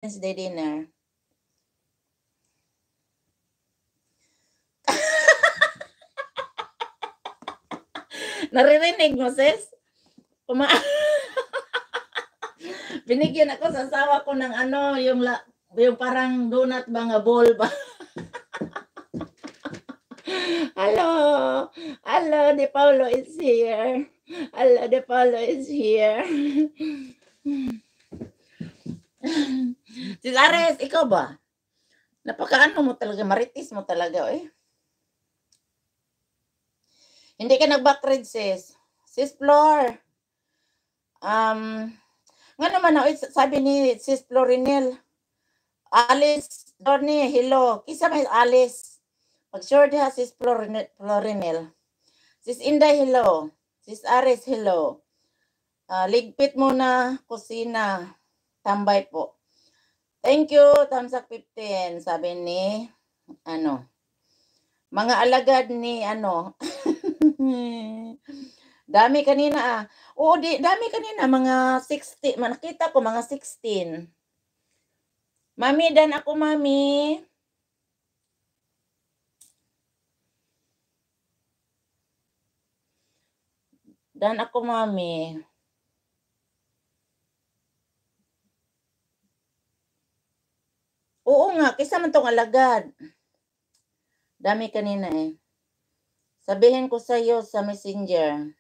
Wednesday dinner. Naririnig mo, sis? Binigyan ako sa asawa ko ng ano, yung parang donut ba nga ball ba? Hello! Hello, De Paulo is here. Hello, De Paulo is here. Sis Ares, ikaw ba? Napakaano mo talaga, maritis mo talaga, eh. Hindi ka nag-backread, sis. Sis Flor. Nga naman na, sabi ni Sis Florinel, Alice, Dorni, hello. Kisa may Alice. Pag-sure diha, Sis Florinel. Sis Inday, hello. Sis Aris, hello. Ligpit muna, kusina. Tambay po. Thank you, Tamsak 15. Sabi ni, mga alagad ni, dami kanina Oo, dami kanina, mga 60. Nakita ko, mga 16. Mami, dan ako, mami. Dan ako, mami. Oo nga, kisa man tong alagad. Dami kanina eh. Sabihin ko sa iyo sa messenger.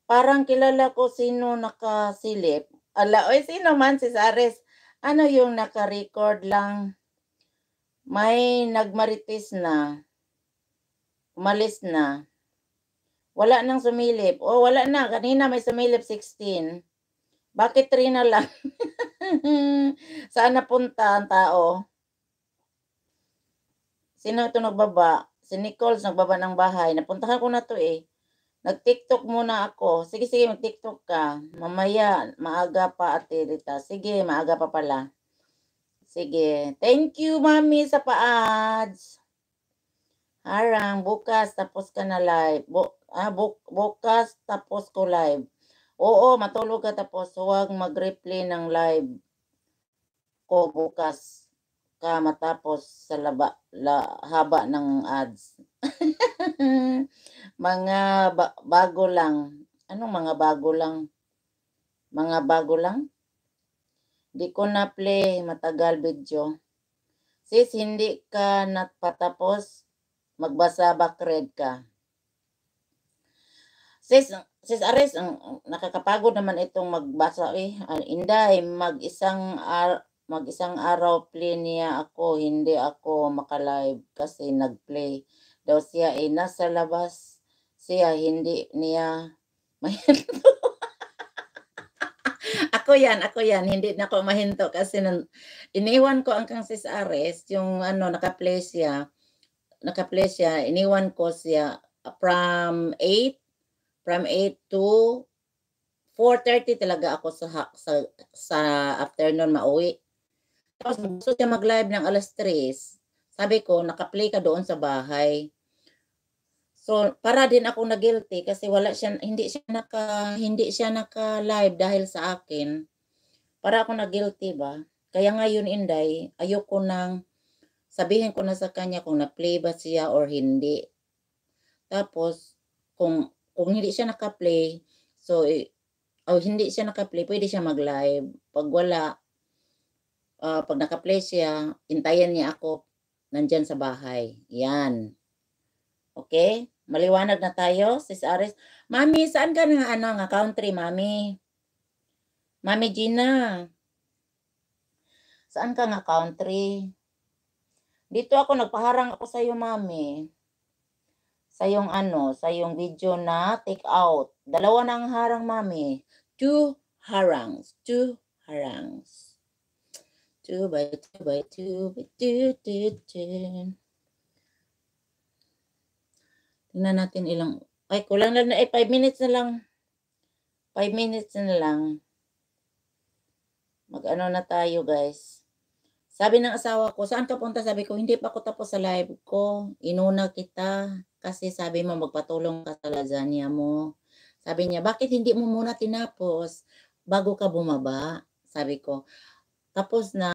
Parang kilala ko sino nakasilip. Oy, sino man, Sis Ares? Ano yung naka-record lang? May nagmarites na. Umalis na. Wala nang sumilip. Wala na. Kanina may sumilip 16. Bakit 3 na lang? Saan napunta ang tao? Sino ito nagbaba? Si Nicole nagbaba ng bahay. Napuntahan ko na to eh. Nag-TikTok muna ako. Sige, mag-TikTok ka. Mamaya, maaga pa, Ate Rita. Sige, maaga pa pala. Sige. Thank you, Mami, sa pa-ads. Harang, bukas, tapos ka na live. Bukas, tapos ko live. Oo, matulog ka tapos huwag mag-replay ng live ko bukas ka matapos sa haba ng ads. Mga bago lang. Anong mga bago lang? Mga bago lang? Di ko na play, matagal video. Sis, hindi ka napatapos, magbasa backread ka. Sis Ares, nakakapagod naman itong magbasa eh. Inday, mag-isang araw play niya ako, hindi ako makalive kasi nag-play daw siya nasa labas siya, hindi niya mahinto. ako yan, hindi na ako mahinto kasi iniwan ko ang kang Sis Ares, yung naka-play siya, iniwan ko siya from 8 to 4:30 talaga ako sa afternoon mauwi. Tapos gusto siya mag-live ng 3:00. Sabi ko, naka-play ka doon sa bahay. So, para din ako na guilty kasi hindi siya naka-live dahil sa akin. Para ako na guilty ba? Kaya ngayon, Inday, ayoko nang sabihin ko na sa kanya kung na-play ba siya or hindi. Tapos, kung hindi siya naka-play, so hindi siya naka-play, pwede siya mag-live. Pag wala, pag naka-play siya, hintayin niya ako nandyan sa bahay. Yan. Okay? Maliwanag na tayo, Sis Aris. Mami, saan ka nga country, Mami? Mami Gina. Saan ka nga country? Dito ako, nagpaharang ako sa iyo, Mami. Sa yung video na take out. 2 na ang harang, Mami. 2 harangs. 2 harangs. 2 by 2 by 2 by 2, 2. Tingnan natin ilang. Ay, kulang lang na 5 minutes na lang. 5 minutes na lang. Mag-ano na tayo, guys. Sabi ng asawa ko, saan ka punta? Sabi ko, hindi pa ako tapos sa live ko. Inuna kita. Kasi sabi mo, magpatulong ka sa lasagna mo. Sabi niya, bakit hindi mo muna tinapos bago ka bumaba? Sabi ko, tapos na.